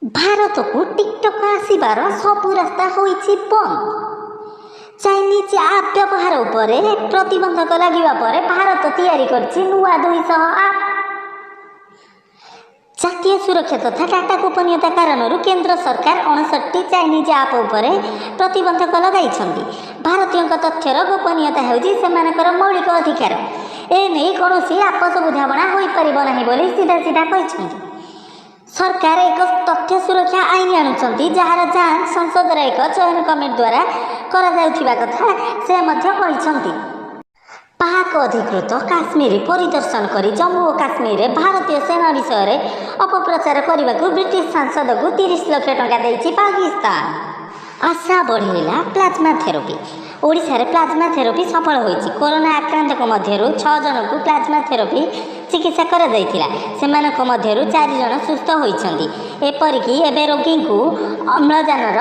भारत को टिकटक आसबार सबू रास्ता होइछि बंद। चाइनीज आप व्यवहार उपर प्रतिबंधक लगिबा परे भारत तैयारी करछि नुआ 200 आप। जातीय सुरक्षा तथा डाटा गोपनीयता कारणरू केंद्र सरकार 59 चाइनीज आप उपर प्रतिबंधक लगाइछन्ति। भारतीय तथ्यर गोपनीयता हेउछि सेमानकर मौलिक अधिकार। एने कौनसी आपस बुझामणा होई परिबो नाही बोली सीधा सीधा कहिछन्ति। सरकार एक तथ्य सुरक्षा आईन आणुचंती जार जांच संसद एक चयन कमिटी द्वारा करा जाउथिबा कथा से मध्य कहिसंती। पाक अधिकृत काश्मीर परिदर्शन करी जम्मू और काश्मीर भारतीय सेना विषय अपप्रचार करने को ब्रिटिश सांसद को 30 लाख टंका देइछि पाकिस्तान। आशा बढ़ेला प्लाज्मा थेरापी। ओडिशा रे प्लाज्मा थेरापी सफल होइछि। कोरोना आक्रांतक मध्यरु 6 जन को प्लाज्मा थेरापी चिकित्सा करा जाइथिला। सेमानक मध्यरु 4 जन सुस्थ होइछन्ति। एपरिकि एबे रोगी को अम्लजानर